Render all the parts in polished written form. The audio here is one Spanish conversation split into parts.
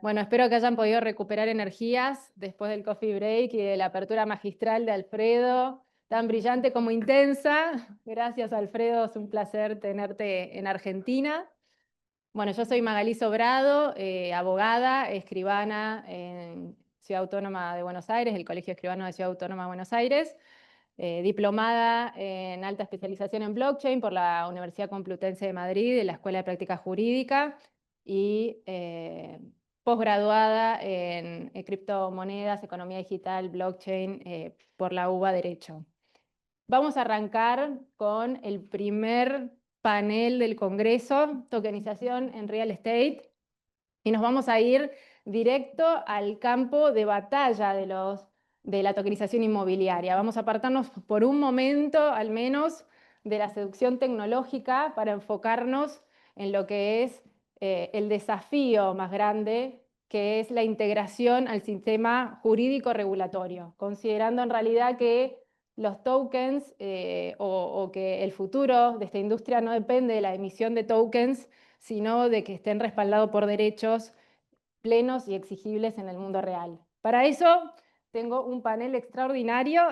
Bueno, espero que hayan podido recuperar energías después del coffee break y de la apertura magistral de Alfredo, tan brillante como intensa. Gracias, Alfredo, es un placer tenerte en Argentina. Bueno, yo soy Magalí Sobrado, abogada, escribana en Ciudad Autónoma de Buenos Aires, el Colegio Escribano de Ciudad Autónoma de Buenos Aires, diplomada en alta especialización en blockchain por la Universidad Complutense de Madrid, de la Escuela de Práctica Jurídica, y posgraduada en criptomonedas, economía digital, blockchain, por la UBA Derecho. Vamos a arrancar con el primer panel del Congreso, tokenización en real estate, y nos vamos a ir directo al campo de batalla de la tokenización inmobiliaria. Vamos a apartarnos por un momento, al menos, de la seducción tecnológica para enfocarnos en lo que es el desafío más grande, que es la integración al sistema jurídico regulatorio, considerando en realidad que los tokens o que el futuro de esta industria no depende de la emisión de tokens, sino de que estén respaldados por derechos plenos y exigibles en el mundo real. Para eso tengo un panel extraordinario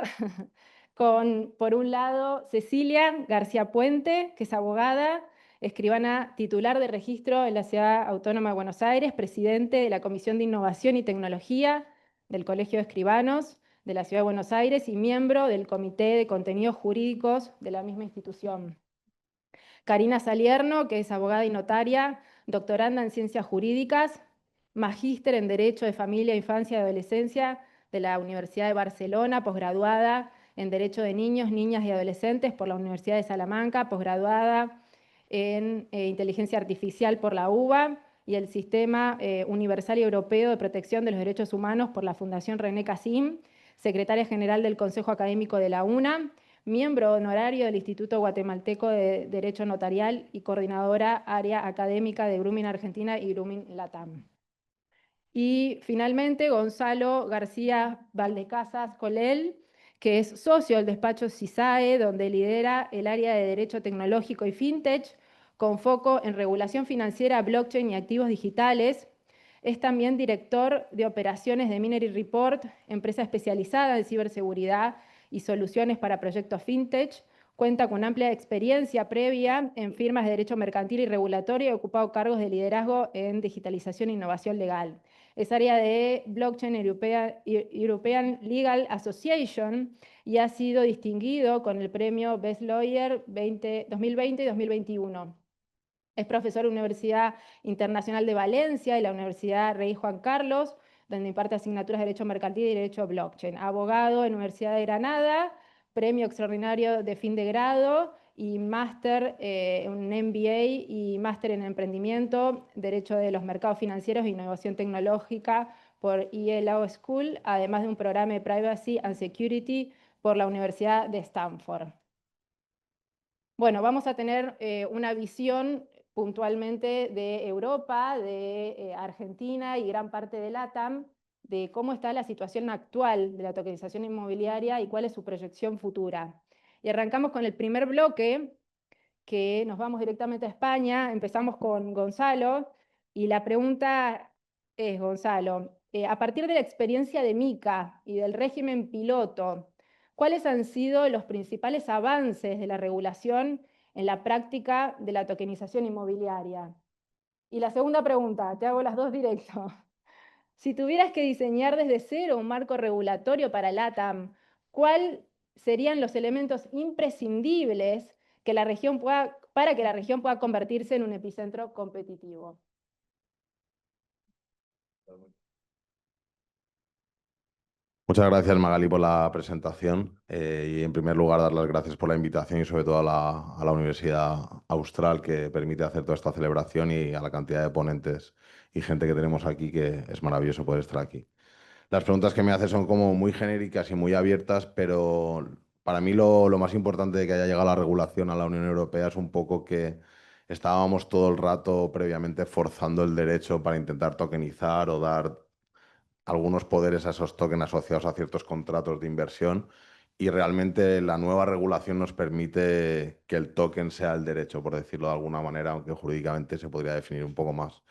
con, por un lado, Cecilia García Puente, que es abogada, escribana titular de registro en la Ciudad Autónoma de Buenos Aires, presidente de la Comisión de Innovación y Tecnología del Colegio de Escribanos de la Ciudad de Buenos Aires y miembro del Comité de Contenidos Jurídicos de la misma institución. Karina Salierno, que es abogada y notaria, doctoranda en Ciencias Jurídicas, magíster en Derecho de Familia, Infancia y Adolescencia de la Universidad de Barcelona, posgraduada en Derecho de Niños, Niñas y Adolescentes por la Universidad de Salamanca, posgraduada en Inteligencia Artificial por la UBA y el Sistema Universal y Europeo de Protección de los Derechos Humanos por la Fundación René Cassim, secretaria general del Consejo Académico de la UNA, miembro honorario del Instituto Guatemalteco de Derecho Notarial y coordinadora área académica de Grooming Argentina y Grooming Latam. Y finalmente, Gonzalo García Valdecasas Colel, que es socio del despacho CISAE, donde lidera el área de Derecho Tecnológico y FinTech, con foco en regulación financiera, blockchain y activos digitales. Es también director de operaciones de Minery Report, empresa especializada en ciberseguridad y soluciones para proyectos FinTech. Cuenta con amplia experiencia previa en firmas de derecho mercantil y regulatorio y ha ocupado cargos de liderazgo en digitalización e innovación legal. Es área de Blockchain European Legal Association y ha sido distinguido con el premio Best Lawyer 2020 y 2021. Es profesor de la Universidad Internacional de Valencia y la Universidad Rey Juan Carlos, donde imparte asignaturas de Derecho Mercantil y Derecho Blockchain. Abogado en la Universidad de Granada, premio extraordinario de fin de grado y máster, un MBA y máster en emprendimiento, Derecho de los Mercados Financieros e Innovación Tecnológica por Law School, además de un programa de Privacy and Security por la Universidad de Stanford. Bueno, vamos a tener una visión puntualmente de Europa, de Argentina y gran parte de LATAM, de cómo está la situación actual de la tokenización inmobiliaria y cuál es su proyección futura. Y arrancamos con el primer bloque, que nos vamos directamente a España. Empezamos con Gonzalo, y la pregunta es, Gonzalo, a partir de la experiencia de MiCA y del régimen piloto, ¿cuáles han sido los principales avances de la regulación en la práctica de la tokenización inmobiliaria? Y la segunda pregunta, te hago las dos directo. Si tuvieras que diseñar desde cero un marco regulatorio para LATAM, ¿cuáles serían los elementos imprescindibles que para que la región pueda convertirse en un epicentro competitivo? Muchas gracias, Magali, por la presentación. Y en primer lugar, dar las gracias por la invitación y sobre todo a la Universidad Austral que permite hacer toda esta celebración y a la cantidad de ponentes y gente que tenemos aquí, que es maravilloso poder estar aquí. Las preguntas que me haces son como muy genéricas y muy abiertas, pero para mí lo más importante de que haya llegado la regulación a la Unión Europea es un poco que estábamos todo el rato previamente forzando el derecho para intentar tokenizar o dar algunos poderes a esos tokens asociados a ciertos contratos de inversión, y realmente la nueva regulación nos permite que el token sea el derecho, por decirlo de alguna manera, aunque jurídicamente se podría definir un poco más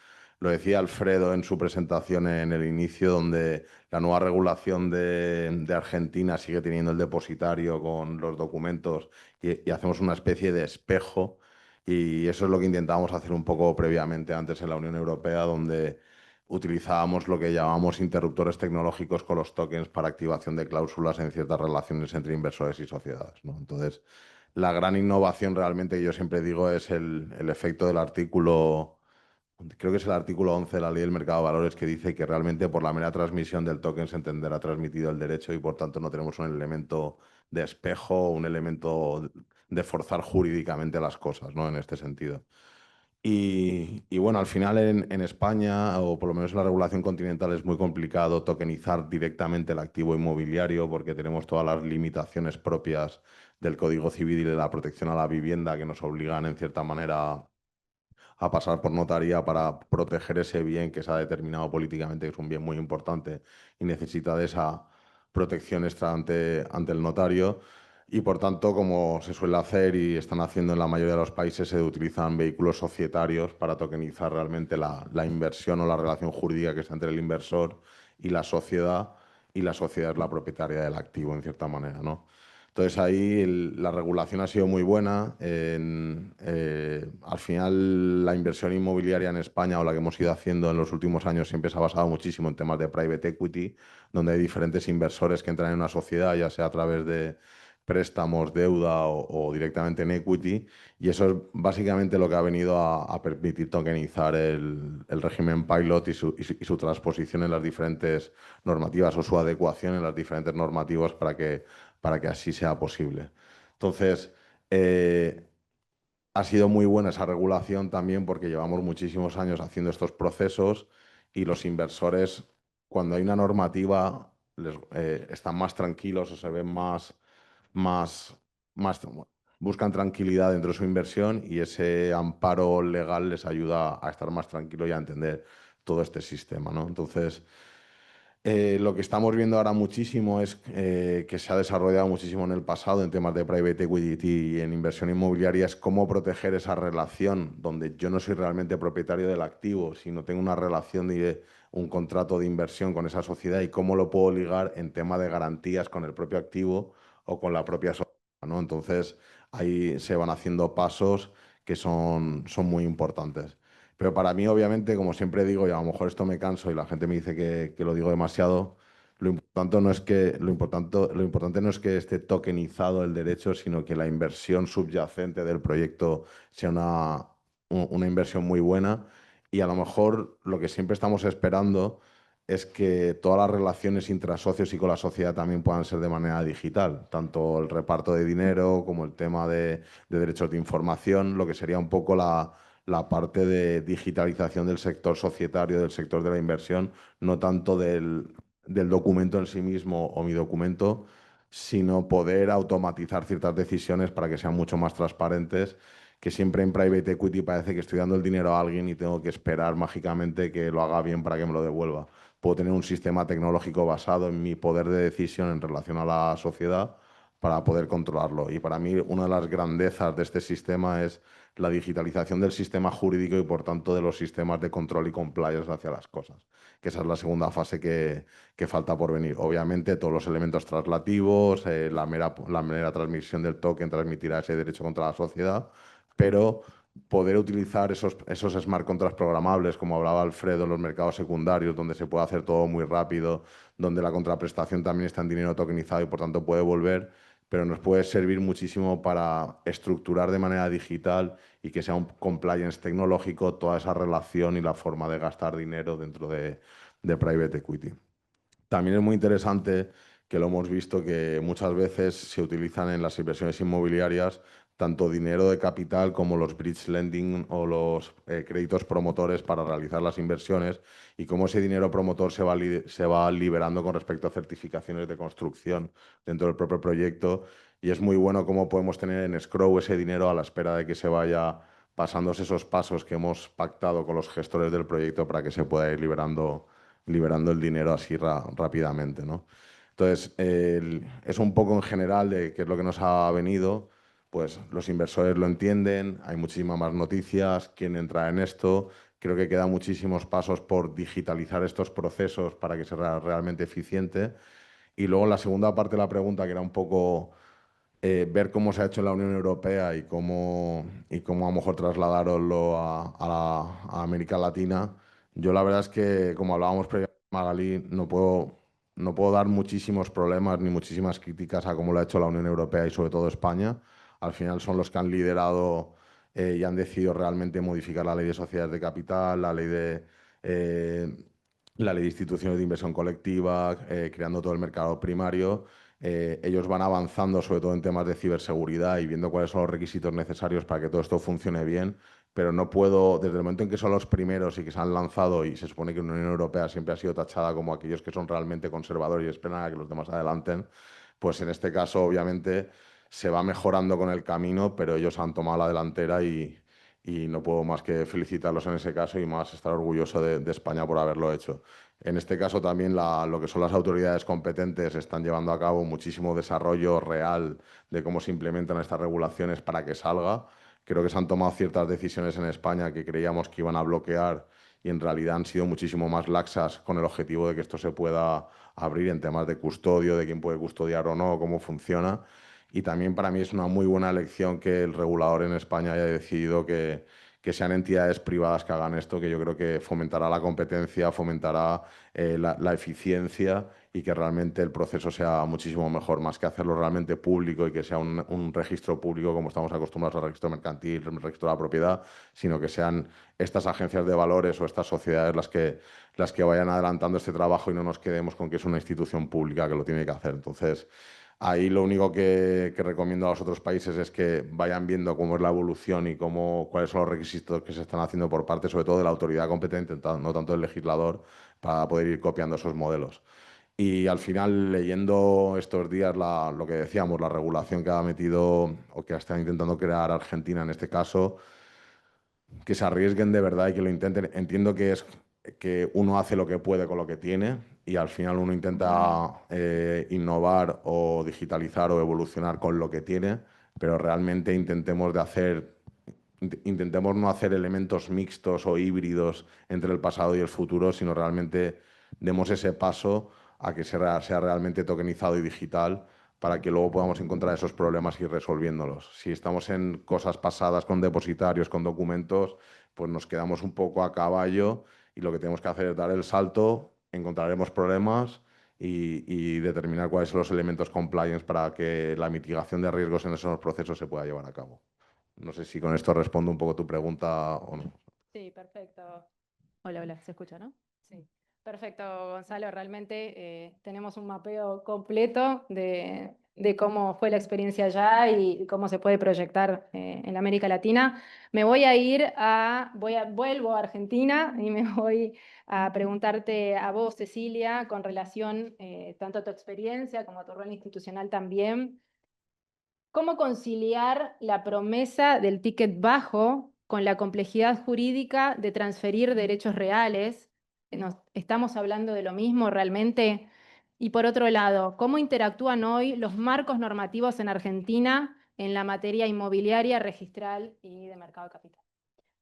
Lo decía Alfredo en su presentación en el inicio, donde la nueva regulación de Argentina sigue teniendo el depositario con los documentos y hacemos una especie de espejo. Y eso es lo que intentábamos hacer un poco previamente antes en la Unión Europea, donde utilizábamos lo que llamamos interruptores tecnológicos con los tokens para activación de cláusulas en ciertas relaciones entre inversores y sociedades, ¿no? Entonces, la gran innovación realmente que yo siempre digo es el efecto del artículo, creo que es el artículo 11 de la Ley del Mercado de Valores, que dice que realmente por la mera transmisión del token se entenderá transmitido el derecho y por tanto no tenemos un elemento de espejo, un elemento de forzar jurídicamente las cosas, ¿no? En este sentido. Y bueno, al final en España, o por lo menos en la regulación continental, es muy complicado tokenizar directamente el activo inmobiliario porque tenemos todas las limitaciones propias del Código Civil y de la protección a la vivienda que nos obligan en cierta manera a pasar por notaría para proteger ese bien que se ha determinado políticamente que es un bien muy importante y necesita de esa protección extra ante el notario. Y por tanto, como se suele hacer y están haciendo en la mayoría de los países, se utilizan vehículos societarios para tokenizar realmente la inversión o la relación jurídica que está entre el inversor y la sociedad es la propietaria del activo, en cierta manera, ¿no? Entonces ahí la regulación ha sido muy buena. Al final la inversión inmobiliaria en España o la que hemos ido haciendo en los últimos años siempre se ha basado muchísimo en temas de private equity, donde hay diferentes inversores que entran en una sociedad, ya sea a través de préstamos, deuda o directamente en equity. Y eso es básicamente lo que ha venido a permitir tokenizar el régimen pilot y su transposición en las diferentes normativas o su adecuación en las diferentes normativas para que así sea posible. Entonces, ha sido muy buena esa regulación también porque llevamos muchísimos años haciendo estos procesos y los inversores, cuando hay una normativa, están más tranquilos o se ven más, buscan tranquilidad dentro de su inversión y ese amparo legal les ayuda a estar más tranquilos y a entender todo este sistema, ¿no? Entonces, lo que estamos viendo ahora muchísimo es que se ha desarrollado muchísimo en el pasado en temas de private equity y en inversión inmobiliaria, es cómo proteger esa relación donde yo no soy realmente propietario del activo, sino tengo una relación de un contrato de inversión con esa sociedad y cómo lo puedo ligar en tema de garantías con el propio activo o con la propia sociedad, ¿no? Entonces, ahí se van haciendo pasos que son muy importantes. Pero para mí, obviamente, como siempre digo, y a lo mejor esto me canso y la gente me dice que lo digo demasiado, lo importante no es que esté tokenizado el derecho, sino que la inversión subyacente del proyecto sea una inversión muy buena. Y a lo mejor lo que siempre estamos esperando es que todas las relaciones intrasocios y con la sociedad también puedan ser de manera digital, tanto el reparto de dinero como el tema de derechos de información, lo que sería un poco la parte de digitalización del sector societario, del sector de la inversión, no tanto del documento en sí mismo o mi documento, sino poder automatizar ciertas decisiones para que sean mucho más transparentes, que siempre en private equity parece que estoy dando el dinero a alguien y tengo que esperar mágicamente que lo haga bien para que me lo devuelva. Puedo tener un sistema tecnológico basado en mi poder de decisión en relación a la sociedad para poder controlarlo. Y para mí una de las grandezas de este sistema es la digitalización del sistema jurídico y, por tanto, de los sistemas de control y compliance hacia las cosas, que esa es la segunda fase que falta por venir. Obviamente, todos los elementos traslativos, la mera transmisión del token transmitirá ese derecho contra la sociedad, pero poder utilizar esos smart contracts programables, como hablaba Alfredo, en los mercados secundarios, donde se puede hacer todo muy rápido, donde la contraprestación también está en dinero tokenizado y, por tanto, puede volver, pero nos puede servir muchísimo para estructurar de manera digital y que sea un compliance tecnológico toda esa relación y la forma de gastar dinero dentro de private equity. También es muy interesante que lo hemos visto que muchas veces se utilizan en las inversiones inmobiliarias tanto dinero de capital como los bridge lending o los créditos promotores para realizar las inversiones y cómo ese dinero promotor se va liberando con respecto a certificaciones de construcción dentro del propio proyecto. Y es muy bueno cómo podemos tener en escrow ese dinero a la espera de que se vaya pasándose esos pasos que hemos pactado con los gestores del proyecto para que se pueda ir liberando el dinero así rápidamente, ¿no? Entonces, es un poco en general de qué es lo que nos ha venido, pues los inversores lo entienden, hay muchísimas más noticias, quién entra en esto, Creo que quedan muchísimos pasos por digitalizar estos procesos para que sea realmente eficiente. Y luego la segunda parte de la pregunta, que era un poco ver cómo se ha hecho en la Unión Europea y cómo a lo mejor trasladarlo a América Latina. Yo la verdad es que, como hablábamos previamente, Magalí, no puedo dar muchísimos problemas ni muchísimas críticas a cómo lo ha hecho la Unión Europea y sobre todo España. Al final son los que han liderado y han decidido realmente modificar la ley de sociedades de capital, eh, la ley de instituciones de inversión colectiva, creando todo el mercado primario. Ellos van avanzando sobre todo en temas de ciberseguridad y viendo cuáles son los requisitos necesarios para que todo esto funcione bien, pero no puedo, desde el momento en que son los primeros y que se han lanzado y se supone que la Unión Europea siempre ha sido tachada como aquellos que son realmente conservadores y esperan a que los demás adelanten, pues en este caso obviamente se va mejorando con el camino, pero ellos han tomado la delantera y no puedo más que felicitarlos en ese caso y más estar orgulloso de España por haberlo hecho. En este caso también lo que son las autoridades competentes están llevando a cabo muchísimo desarrollo real de cómo se implementan estas regulaciones para que salga. Creo que se han tomado ciertas decisiones en España que creíamos que iban a bloquear y en realidad han sido muchísimo más laxas con el objetivo de que esto se pueda abrir en temas de custodio, de quién puede custodiar o no, cómo funciona. Y también para mí es una muy buena elección que el regulador en España haya decidido que sean entidades privadas que hagan esto, que yo creo que fomentará la competencia, fomentará la eficiencia y que realmente el proceso sea muchísimo mejor, más que hacerlo realmente público y que sea un registro público como estamos acostumbrados al registro mercantil, el registro de la propiedad, sino que sean estas agencias de valores o estas sociedades las que vayan adelantando este trabajo y no nos quedemos con que es una institución pública que lo tiene que hacer. Entonces, ahí lo único que recomiendo a los otros países es que vayan viendo cómo es la evolución y cuáles son los requisitos que se están haciendo por parte, sobre todo de la autoridad competente, no tanto del legislador, para poder ir copiando esos modelos. Y al final, leyendo estos días lo que decíamos, la regulación que ha metido o que está intentando crear Argentina en este caso, que se arriesguen de verdad y que lo intenten. Entiendo que es que uno hace lo que puede con lo que tiene y al final uno intenta innovar o digitalizar o evolucionar con lo que tiene, pero realmente intentemos no hacer elementos mixtos o híbridos entre el pasado y el futuro, sino realmente demos ese paso a que sea realmente tokenizado y digital para que luego podamos encontrar esos problemas y ir resolviéndolos. Si estamos en cosas pasadas con depositarios, con documentos, pues nos quedamos un poco a caballo y lo que tenemos que hacer es dar el salto, encontraremos problemas y determinar cuáles son los elementos compliance para que la mitigación de riesgos en esos procesos se pueda llevar a cabo. No sé si con esto respondo un poco tu pregunta o no. Sí, perfecto. Hola, hola, ¿se escucha, no? Sí. Perfecto, Gonzalo. Realmente tenemos un mapeo completo de cómo fue la experiencia allá y cómo se puede proyectar en América Latina. Me voy a vuelvo a Argentina y me voy a preguntarte a vos, Cecilia, con relación tanto a tu experiencia como a tu rol institucional también. ¿Cómo conciliar la promesa del ticket bajo con la complejidad jurídica de transferir derechos reales? ¿Estamos hablando de lo mismo realmente? Y por otro lado, ¿cómo interactúan hoy los marcos normativos en Argentina en la materia inmobiliaria, registral y de mercado de capital?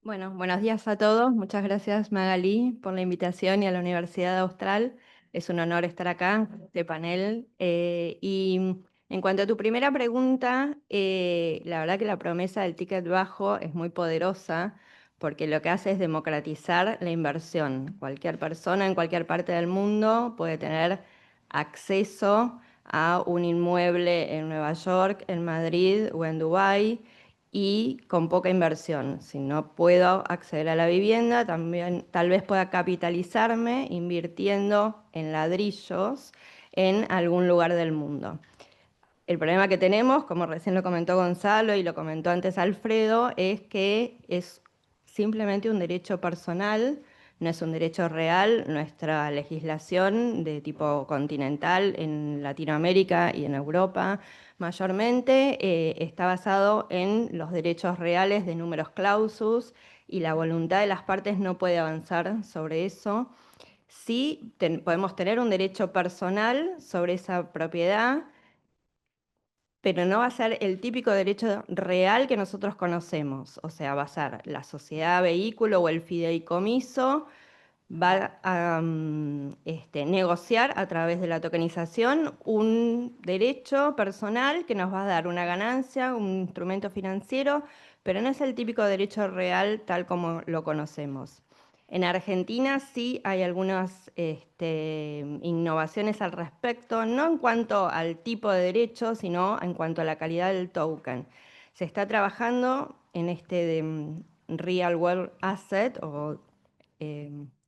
Bueno, buenos días a todos. Muchas gracias, Magalí, por la invitación y a la Universidad Austral. Es un honor estar acá, en este panel. Y en cuanto a tu primera pregunta, la verdad que la promesa del ticket bajo es muy poderosa porque lo que hace es democratizar la inversión. Cualquier persona en cualquier parte del mundo puede tener acceso a un inmueble en Nueva York, en Madrid o en Dubái y con poca inversión. Si no puedo acceder a la vivienda, también tal vez pueda capitalizarme invirtiendo en ladrillos en algún lugar del mundo. El problema que tenemos, como recién lo comentó Gonzalo y lo comentó antes Alfredo, es que es simplemente un derecho personal, no es un derecho real. Nuestra legislación de tipo continental en Latinoamérica y en Europa mayormente está basado en los derechos reales de numerus clausus y la voluntad de las partes no puede avanzar sobre eso. Sí podemos tener un derecho personal sobre esa propiedad pero no va a ser el típico derecho real que nosotros conocemos. O sea, va a ser la sociedad vehículo o el fideicomiso, va a negociar a través de la tokenización un derecho personal que nos va a dar una ganancia, un instrumento financiero, pero no es el típico derecho real tal como lo conocemos. En Argentina sí hay algunas innovaciones al respecto, no en cuanto al tipo de derecho, sino en cuanto a la calidad del token. Se está trabajando en Real World Asset o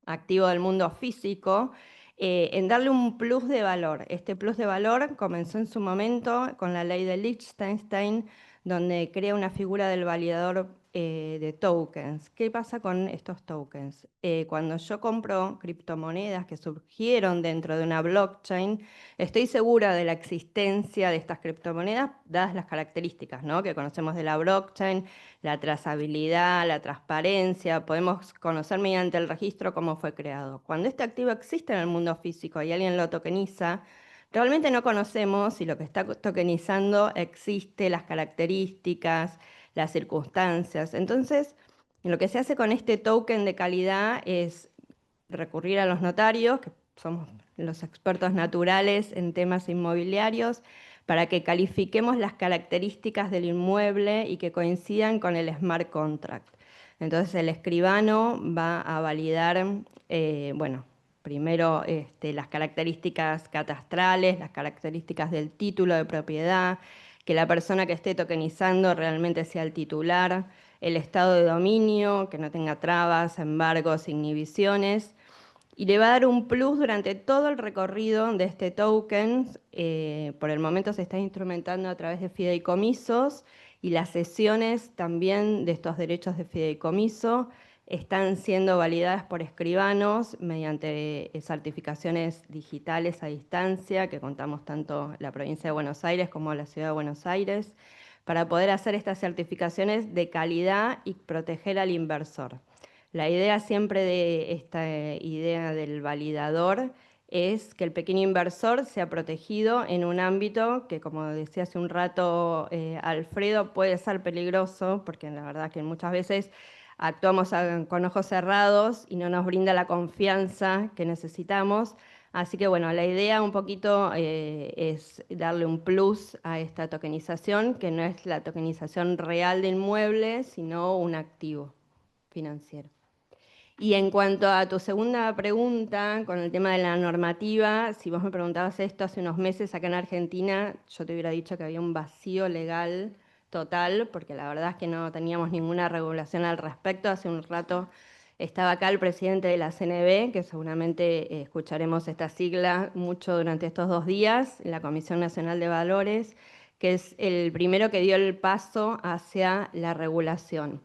activo del mundo físico, en darle un plus de valor. Este plus de valor comenzó en su momento con la ley de Liechtenstein, donde crea una figura del validador de tokens. ¿Qué pasa con estos tokens? Cuando yo compro criptomonedas que surgieron dentro de una blockchain, estoy segura de la existencia de estas criptomonedas, dadas las características, ¿no?, que conocemos de la blockchain, la trazabilidad, la transparencia, podemos conocer mediante el registro cómo fue creado. Cuando este activo existe en el mundo físico y alguien lo tokeniza, realmente no conocemos si lo que está tokenizando existe, las características, las circunstancias. Entonces, lo que se hace con este token de calidad es recurrir a los notarios, que somos los expertos naturales en temas inmobiliarios, para que califiquemos las características del inmueble y que coincidan con el smart contract. Entonces el escribano va a validar, bueno, primero las características catastrales, las características del título de propiedad, que la persona que esté tokenizando realmente sea el titular, el estado de dominio, que no tenga trabas, embargos, inhibiciones, y le va a dar un plus durante todo el recorrido de este token. Por el momento se está instrumentando a través de fideicomisos y las sesiones también de estos derechos de fideicomiso están siendo validadas por escribanos mediante certificaciones digitales a distancia, que contamos tanto la provincia de Buenos Aires como la ciudad de Buenos Aires, para poder hacer estas certificaciones de calidad y proteger al inversor. La idea siempre de esta idea del validador es que el pequeño inversor sea protegido en un ámbito que, como decía hace un rato Alfredo, puede ser peligroso, porque la verdad que muchas veces actuamos con ojos cerrados y no nos brinda la confianza que necesitamos. Así que bueno, la idea un poquito es darle un plus a esta tokenización, que no es la tokenización real de inmuebles, sino un activo financiero. Y en cuanto a tu segunda pregunta, con el tema de la normativa, si vos me preguntabas esto hace unos meses acá en Argentina, yo te hubiera dicho que había un vacío legal total, porque la verdad es que no teníamos ninguna regulación al respecto. Hace un rato estaba acá el presidente de la CNB, que seguramente escucharemos esta sigla mucho durante estos 2 días, la Comisión Nacional de Valores, que es el primero que dio el paso hacia la regulación.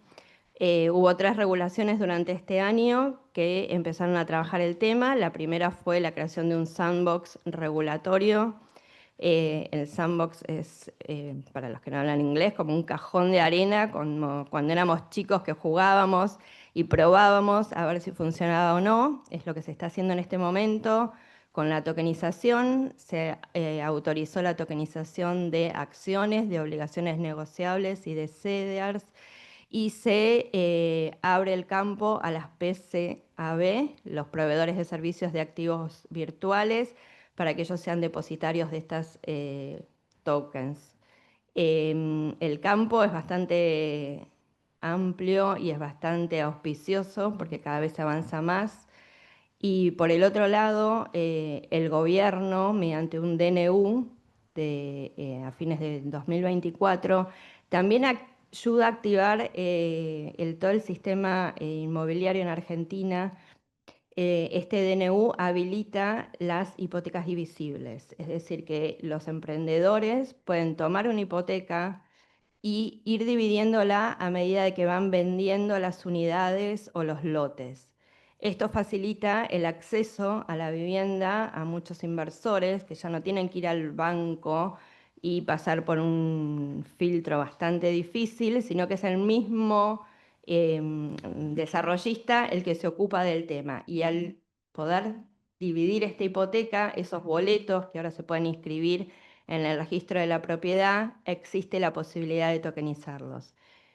Hubo 3 regulaciones durante este año que empezaron a trabajar el tema. La primera fue la creación de un sandbox regulatorio. El sandbox es, para los que no hablan inglés, como un cajón de arena, como cuando éramos chicos que jugábamos y probábamos a ver si funcionaba o no. Es lo que se está haciendo en este momento. Con la tokenización se autorizó la tokenización de acciones, de obligaciones negociables y de CDRs, y se abre el campo a las PCAB, los proveedores de servicios de activos virtuales, para que ellos sean depositarios de estas tokens. El campo es bastante amplio y es bastante auspicioso porque cada vez se avanza más. Y por el otro lado, el gobierno, mediante un DNU a fines de 2024, también ayuda a activar todo el sistema inmobiliario en Argentina. Este DNU habilita las hipotecas divisibles, es decir, que los emprendedores pueden tomar una hipoteca y ir dividiéndola a medida de que van vendiendo las unidades o los lotes. Esto facilita el acceso a la vivienda a muchos inversores que ya no tienen que ir al banco y pasar por un filtro bastante difícil, sino que es el mismo desarrollista el que se ocupa del tema. Y al poder dividir esta hipoteca, esos boletos que ahora se pueden inscribir en el registro de la propiedad, existe la posibilidad de tokenizarlos.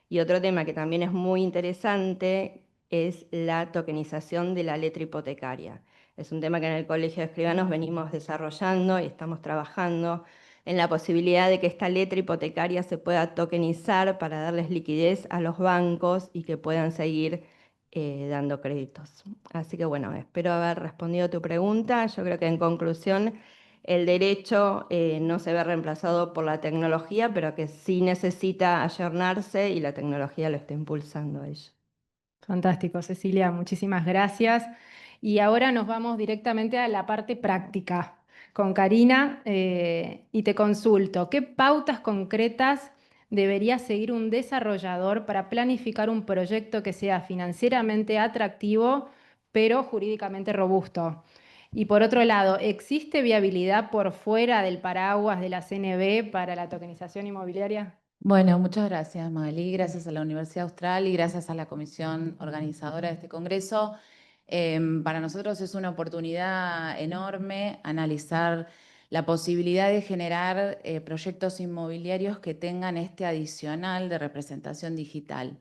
Y otro tema que también es muy interesante es la tokenización de la letra hipotecaria. Es un tema que en el Colegio de Escribanos venimos desarrollando y estamos trabajando en la posibilidad de que esta letra hipotecaria se pueda tokenizar para darles liquidez a los bancos y que puedan seguir dando créditos. Así que bueno, espero haber respondido a tu pregunta. Yo creo que en conclusión, el derecho no se ve reemplazado por la tecnología, pero que sí necesita ayornarse y la tecnología lo está impulsando a ello. Fantástico, Cecilia, muchísimas gracias. Y ahora nos vamos directamente a la parte práctica con Karina y te consulto, ¿qué pautas concretas debería seguir un desarrollador para planificar un proyecto que sea financieramente atractivo, pero jurídicamente robusto? Y por otro lado, ¿existe viabilidad por fuera del paraguas de la CNB para la tokenización inmobiliaria? Bueno, muchas gracias, Magalí. Gracias a la Universidad Austral y gracias a la comisión organizadora de este congreso. Para nosotros es una oportunidad enorme analizar la posibilidad de generar proyectos inmobiliarios que tengan este adicional de representación digital.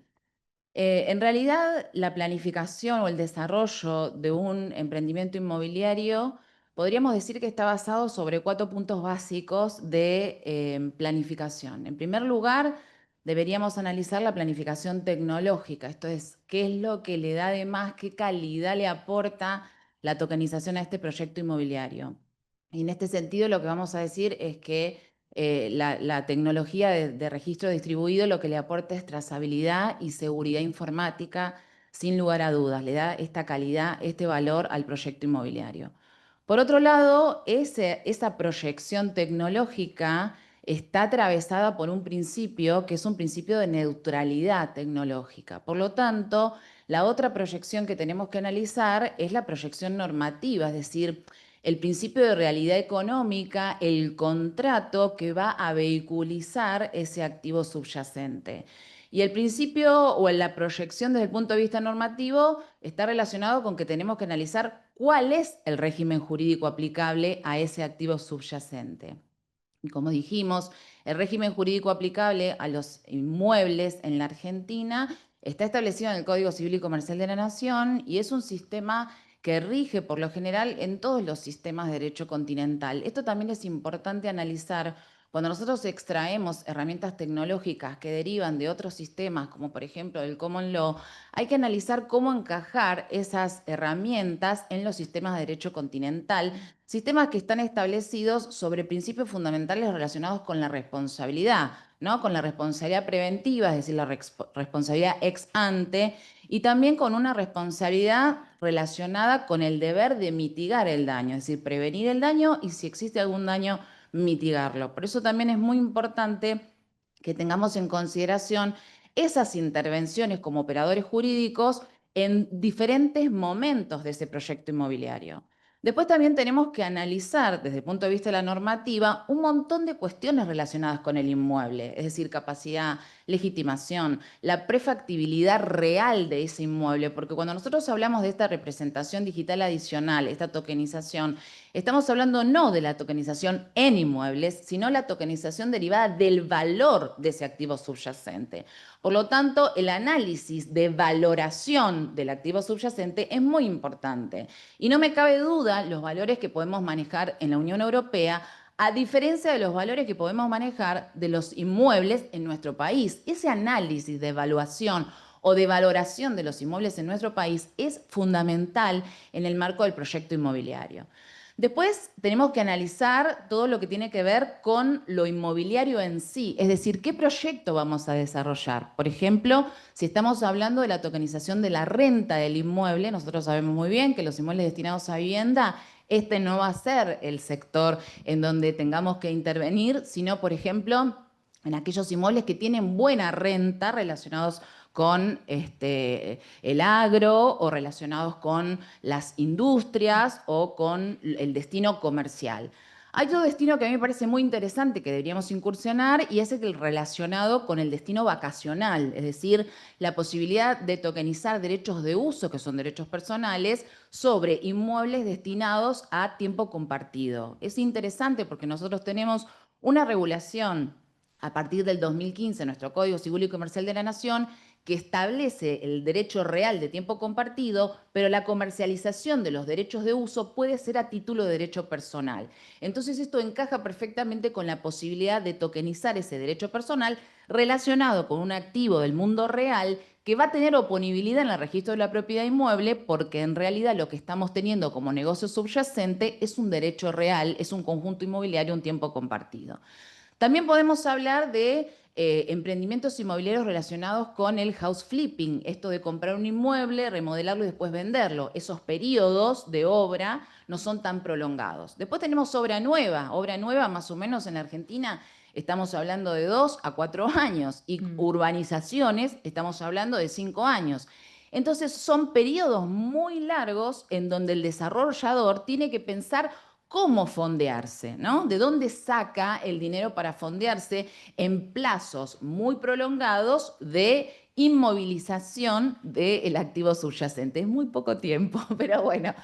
En realidad, la planificación o el desarrollo de un emprendimiento inmobiliario podríamos decir que está basado sobre 4 puntos básicos de planificación. En primer lugar, deberíamos analizar la planificación tecnológica, esto es, qué es lo que le da de más, qué calidad le aporta la tokenización a este proyecto inmobiliario. Y en este sentido, lo que vamos a decir es que la tecnología de registro distribuido lo que le aporta es trazabilidad y seguridad informática, sin lugar a dudas, le da esta calidad, este valor al proyecto inmobiliario. Por otro lado, esa proyección tecnológica está atravesada por un principio que es un principio de neutralidad tecnológica. Por lo tanto, la otra proyección que tenemos que analizar es la proyección normativa, es decir, el principio de realidad económica, el contrato que va a vehiculizar ese activo subyacente. Y el principio o la proyección desde el punto de vista normativo está relacionado con que tenemos que analizar cuál es el régimen jurídico aplicable a ese activo subyacente. Y como dijimos, el régimen jurídico aplicable a los inmuebles en la Argentina está establecido en el Código Civil y Comercial de la Nación y es un sistema que rige por lo general en todos los sistemas de derecho continental. Esto también es importante analizar cuando nosotros extraemos herramientas tecnológicas que derivan de otros sistemas, como por ejemplo el Common Law, hay que analizar cómo encajar esas herramientas en los sistemas de derecho continental, sistemas que están establecidos sobre principios fundamentales relacionados con la responsabilidad, ¿no? Con la responsabilidad preventiva, es decir, la responsabilidad ex ante, y también con una responsabilidad relacionada con el deber de mitigar el daño, es decir, prevenir el daño y si existe algún daño, mitigarlo. Por eso también es muy importante que tengamos en consideración esas intervenciones como operadores jurídicos en diferentes momentos de ese proyecto inmobiliario. Después también tenemos que analizar desde el punto de vista de la normativa un montón de cuestiones relacionadas con el inmueble, es decir, capacidad, legitimación, la prefactibilidad real de ese inmueble, porque cuando nosotros hablamos de esta representación digital adicional, esta tokenización, estamos hablando no de la tokenización en inmuebles, sino la tokenización derivada del valor de ese activo subyacente. Por lo tanto, el análisis de valoración del activo subyacente es muy importante. Y no me cabe duda los valores que podemos manejar en la Unión Europea, a diferencia de los valores que podemos manejar de los inmuebles en nuestro país. Ese análisis de evaluación o de valoración de los inmuebles en nuestro país es fundamental en el marco del proyecto inmobiliario. Después tenemos que analizar todo lo que tiene que ver con lo inmobiliario en sí, es decir, qué proyecto vamos a desarrollar. Por ejemplo, si estamos hablando de la tokenización de la renta del inmueble, nosotros sabemos muy bien que los inmuebles destinados a vivienda, este no va a ser el sector en donde tengamos que intervenir, sino, por ejemplo, en aquellos inmuebles que tienen buena renta relacionados con el agro o relacionados con las industrias o con el destino comercial. Hay otro destino que a mí me parece muy interesante que deberíamos incursionar y es el relacionado con el destino vacacional, es decir, la posibilidad de tokenizar derechos de uso, que son derechos personales, sobre inmuebles destinados a tiempo compartido. Es interesante porque nosotros tenemos una regulación a partir del 2015 en nuestro Código Civil y Comercial de la Nación que establece el derecho real de tiempo compartido, pero la comercialización de los derechos de uso puede ser a título de derecho personal. Entonces esto encaja perfectamente con la posibilidad de tokenizar ese derecho personal relacionado con un activo del mundo real que va a tener oponibilidad en el registro de la propiedad inmueble porque en realidad lo que estamos teniendo como negocio subyacente es un derecho real, es un conjunto inmobiliario, un tiempo compartido. También podemos hablar de emprendimientos inmobiliarios relacionados con el house flipping, esto de comprar un inmueble, remodelarlo y después venderlo. Esos periodos de obra no son tan prolongados. Después tenemos obra nueva más o menos en Argentina estamos hablando de 2 a 4 años y urbanizaciones estamos hablando de 5 años. Entonces son periodos muy largos en donde el desarrollador tiene que pensar cómo fondearse, ¿no? ¿De dónde saca el dinero para fondearse en plazos muy prolongados de inmovilización del activo subyacente? Es muy poco tiempo, pero bueno.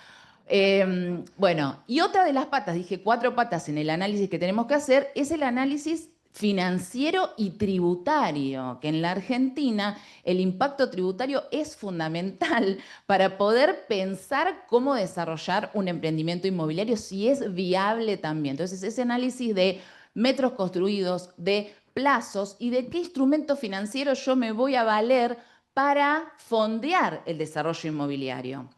Bueno, y otra de las patas, dije 4 patas en el análisis que tenemos que hacer, es el análisis financiero y tributario, que en la Argentina el impacto tributario es fundamental para poder pensar cómo desarrollar un emprendimiento inmobiliario, si es viable también. Entonces, ese análisis de metros construidos, de plazos y de qué instrumento financiero yo me voy a valer para fondear el desarrollo inmobiliario.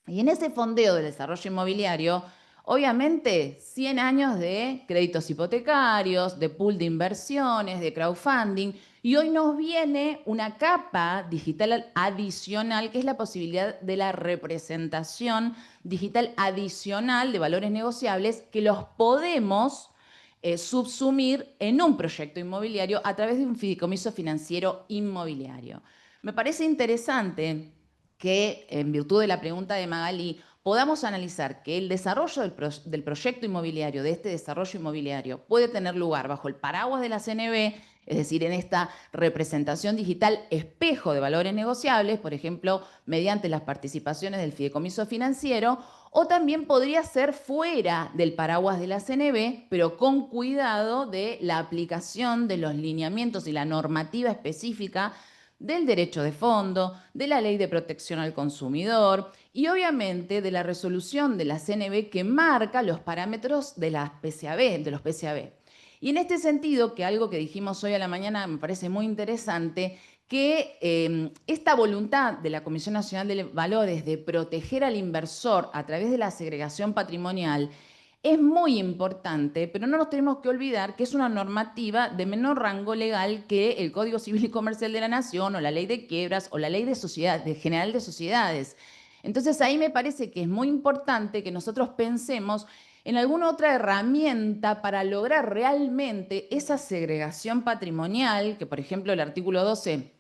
Y en ese fondeo del desarrollo inmobiliario, obviamente 100 años de créditos hipotecarios, de pool de inversiones, de crowdfunding, y hoy nos viene una capa digital adicional, que es la posibilidad de la representación digital adicional de valores negociables que los podemos subsumir en un proyecto inmobiliario a través de un fideicomiso financiero inmobiliario. Me parece interesante que, en virtud de la pregunta de Magalí, podamos analizar que el desarrollo del proyecto inmobiliario, de este desarrollo inmobiliario, puede tener lugar bajo el paraguas de la CNB, es decir, en esta representación digital espejo de valores negociables, por ejemplo, mediante las participaciones del fideicomiso financiero, o también podría ser fuera del paraguas de la CNB, pero con cuidado de la aplicación de los lineamientos y la normativa específica del derecho de fondo, de la ley de protección al consumidor y obviamente de la resolución de la CNB que marca los parámetros de las PCAB, de los PCAB. Y en este sentido, que algo que dijimos hoy a la mañana me parece muy interesante, que esta voluntad de la Comisión Nacional de Valores de proteger al inversor a través de la segregación patrimonial es muy importante, pero no nos tenemos que olvidar que es una normativa de menor rango legal que el Código Civil y Comercial de la Nación o la Ley de Quiebras o la Ley de General de Sociedades. Entonces ahí me parece que es muy importante que nosotros pensemos en alguna otra herramienta para lograr realmente esa segregación patrimonial, que por ejemplo el artículo 12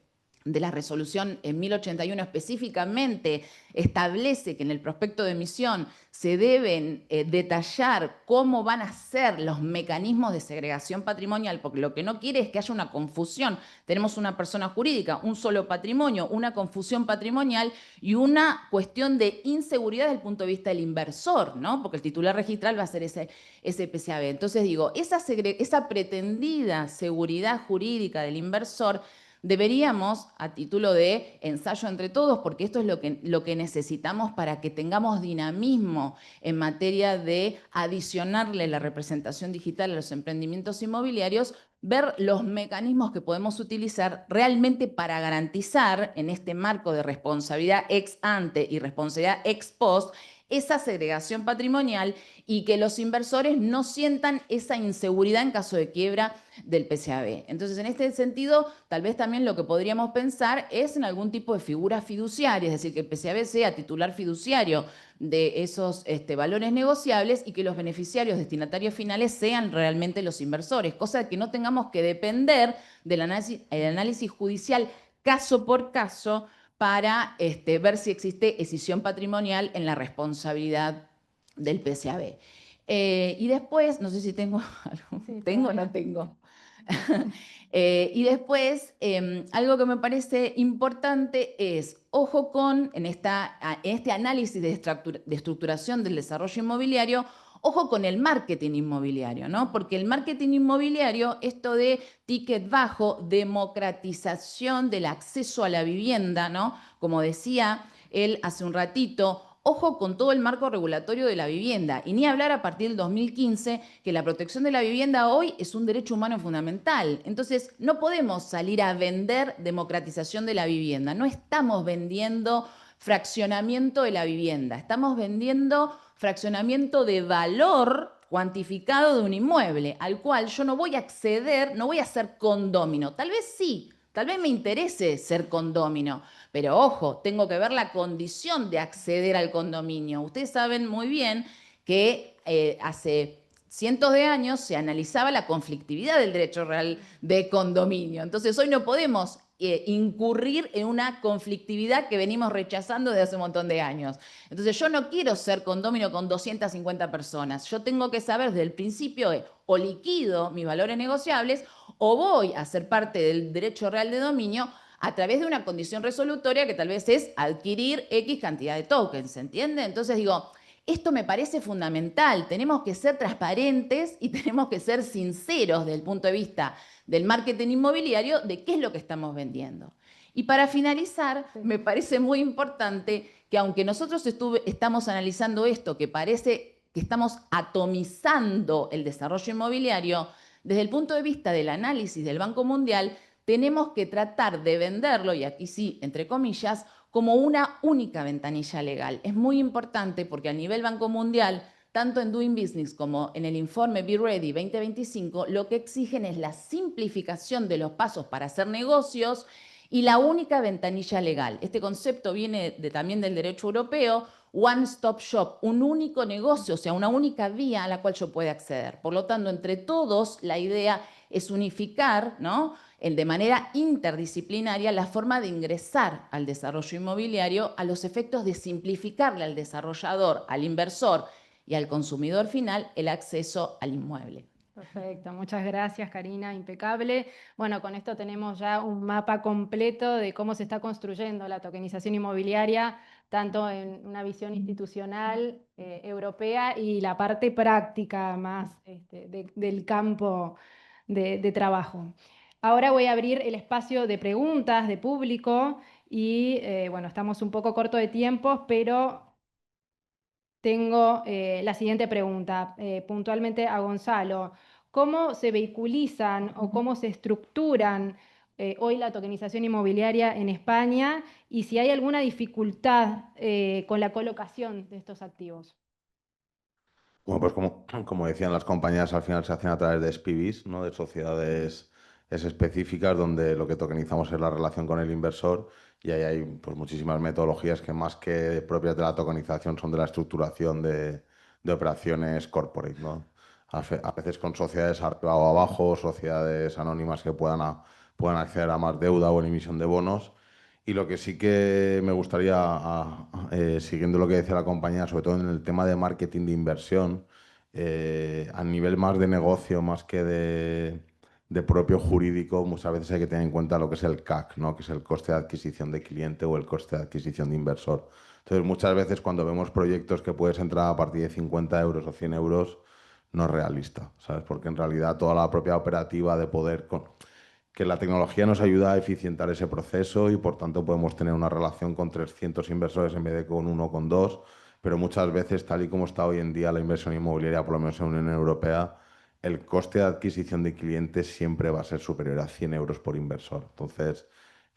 de la resolución en 1081 específicamente establece que en el prospecto de emisión se deben detallar cómo van a ser los mecanismos de segregación patrimonial, porque lo que no quiere es que haya una confusión. Tenemos una persona jurídica, un solo patrimonio, una confusión patrimonial y una cuestión de inseguridad desde el punto de vista del inversor, ¿no? Porque el titular registral va a ser ese PCAB. Entonces digo, esa pretendida seguridad jurídica del inversor deberíamos, a título de ensayo entre todos, porque esto es lo que necesitamos para que tengamos dinamismo en materia de adicionarle la representación digital a los emprendimientos inmobiliarios, ver los mecanismos que podemos utilizar realmente para garantizar en este marco de responsabilidad ex ante y responsabilidad ex post esa segregación patrimonial y que los inversores no sientan esa inseguridad en caso de quiebra del PCAB. Entonces, en este sentido, tal vez también lo que podríamos pensar es en algún tipo de figura fiduciaria, es decir, que el PCAB sea titular fiduciario de esos valores negociables y que los beneficiarios destinatarios finales sean realmente los inversores, cosa que no tengamos que depender del análisis judicial caso por caso para ver si existe escisión patrimonial en la responsabilidad del PCAB. Y después, no sé si tengo algo, Sí, ¿tengo o no tengo? Y después, algo que me parece importante es, ojo con, en este análisis de estructuración del desarrollo inmobiliario, ojo con el marketing inmobiliario, ¿no? Porque el marketing inmobiliario, esto de ticket bajo, democratización del acceso a la vivienda, ¿no? Como decía él hace un ratito, ojo con todo el marco regulatorio de la vivienda. Y ni hablar a partir del 2015 que la protección de la vivienda hoy es un derecho humano fundamental. Entonces, no podemos salir a vender democratización de la vivienda. No estamos vendiendo fraccionamiento de la vivienda. Estamos vendiendo fraccionamiento de valor cuantificado de un inmueble, al cual yo no voy a acceder, no voy a ser condómino. Tal vez sí, tal vez me interese ser condómino, pero ojo, tengo que ver la condición de acceder al condominio. Ustedes saben muy bien que hace cientos de años se analizaba la conflictividad del derecho real de condominio. Entonces hoy no podemos incurrir en una conflictividad que venimos rechazando desde hace un montón de años. Entonces yo no quiero ser condominio con 250 personas. Yo tengo que saber desde el principio o liquido mis valores negociables o voy a ser parte del derecho real de dominio a través de una condición resolutoria que tal vez es adquirir X cantidad de tokens, ¿se entiende? Entonces digo, esto me parece fundamental, tenemos que ser transparentes y tenemos que ser sinceros desde el punto de vista del marketing inmobiliario de qué es lo que estamos vendiendo. Y para finalizar, me parece muy importante que aunque nosotros estamos analizando esto, que parece que estamos atomizando el desarrollo inmobiliario, desde el punto de vista del análisis del Banco Mundial, tenemos que tratar de venderlo, y aquí sí, entre comillas, como una única ventanilla legal. Es muy importante porque a nivel Banco Mundial, tanto en Doing Business como en el informe Be Ready 2025, lo que exigen es la simplificación de los pasos para hacer negocios y la única ventanilla legal. Este concepto viene también del derecho europeo, One Stop Shop, un único negocio, o sea, una única vía a la cual yo pueda acceder. Por lo tanto, entre todos, la idea es unificar, ¿no?, de manera interdisciplinaria la forma de ingresar al desarrollo inmobiliario a los efectos de simplificarle al desarrollador, al inversor y al consumidor final el acceso al inmueble. Perfecto, muchas gracias Karina, impecable. Bueno, con esto tenemos ya un mapa completo de cómo se está construyendo la tokenización inmobiliaria, tanto en una visión institucional europea y la parte práctica más del campo de trabajo. Ahora voy a abrir el espacio de preguntas de público y bueno, estamos un poco corto de tiempo, pero tengo la siguiente pregunta, puntualmente a Gonzalo. ¿Cómo se vehiculizan o cómo se estructuran hoy la tokenización inmobiliaria en España y si hay alguna dificultad con la colocación de estos activos? Bueno, pues como decían las compañías, al final se hacen a través de SPVs, ¿no? De sociedades específicas donde lo que tokenizamos es la relación con el inversor y ahí hay pues, muchísimas metodologías que más que propias de la tokenización son de la estructuración de operaciones corporate, ¿no? A veces con sociedades arriba o abajo, sociedades anónimas que puedan acceder a más deuda o en emisión de bonos. Y lo que sí que me gustaría, siguiendo lo que decía la compañía, sobre todo en el tema de marketing de inversión, a nivel más de negocio, más que de propio jurídico, muchas veces hay que tener en cuenta lo que es el CAC, ¿no? Que es el coste de adquisición de cliente o el coste de adquisición de inversor. Entonces, muchas veces cuando vemos proyectos que puedes entrar a partir de 50 euros o 100 euros, no es realista, ¿sabes? Porque en realidad toda la propia operativa de poder que la tecnología nos ayuda a eficientar ese proceso y por tanto podemos tener una relación con 300 inversores en vez de con uno o con dos, pero muchas veces, tal y como está hoy en día la inversión inmobiliaria, por lo menos en la Unión Europea, el coste de adquisición de clientes siempre va a ser superior a 100 euros por inversor. Entonces,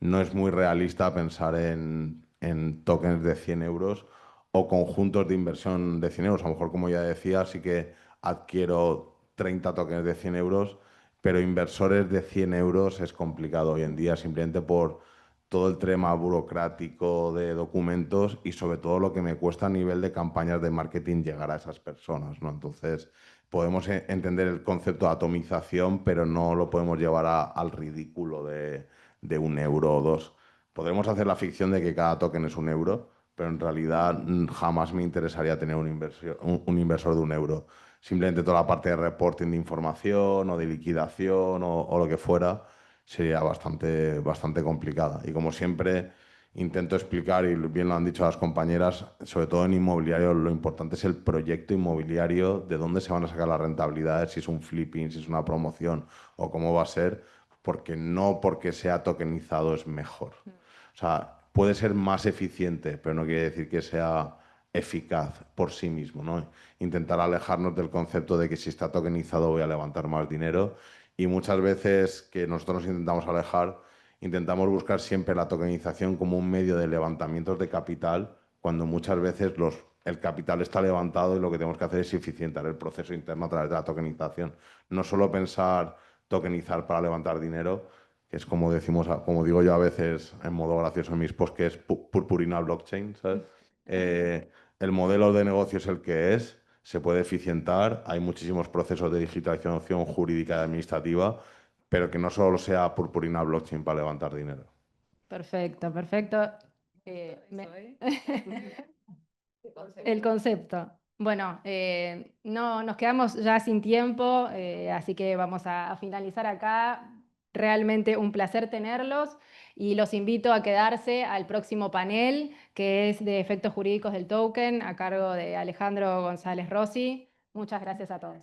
no es muy realista pensar en tokens de 100 euros o conjuntos de inversión de 100 euros. A lo mejor, como ya decía, sí que adquiero 30 tokens de 100 euros, pero inversores de 100 euros es complicado hoy en día, simplemente por todo el tema burocrático de documentos y sobre todo lo que me cuesta a nivel de campañas de marketing llegar a esas personas, ¿no? Entonces, podemos entender el concepto de atomización, pero no lo podemos llevar al ridículo de 1 euro o 2. Podremos hacer la ficción de que cada token es 1 euro, pero en realidad jamás me interesaría tener un inversor de 1 euro. simplemente toda la parte de reporting de información o de liquidación o lo que fuera sería bastante complicada. Y como siempre intento explicar, y bien lo han dicho las compañeras, sobre todo en inmobiliario, lo importante es el proyecto inmobiliario, de dónde se van a sacar las rentabilidades, si es un flipping, si es una promoción o cómo va a ser, porque no porque sea tokenizado es mejor. O sea, puede ser más eficiente, pero no quiere decir que sea eficaz por sí mismo, ¿no? Intentar alejarnos del concepto de que si está tokenizado voy a levantar más dinero, y muchas veces que nosotros nos intentamos alejar, intentamos buscar siempre la tokenización como un medio de levantamientos de capital, cuando muchas veces el capital está levantado y lo que tenemos que hacer es eficientar el proceso interno a través de la tokenización. No solo pensar tokenizar para levantar dinero, que es como decimos, como digo yo a veces en modo gracioso en mis posts, que es purpurina blockchain, ¿sabes? El modelo de negocio es el que es, se puede eficientar, hay muchísimos procesos de digitalización jurídica y administrativa, pero que no solo sea purpurina blockchain para levantar dinero. Perfecto, perfecto. El concepto. Bueno, no, nos quedamos ya sin tiempo, así que vamos a finalizar acá. Realmente un placer tenerlos y los invito a quedarse al próximo panel, que es de efectos jurídicos del token, a cargo de Alejandro González Rossi. Muchas gracias a todos.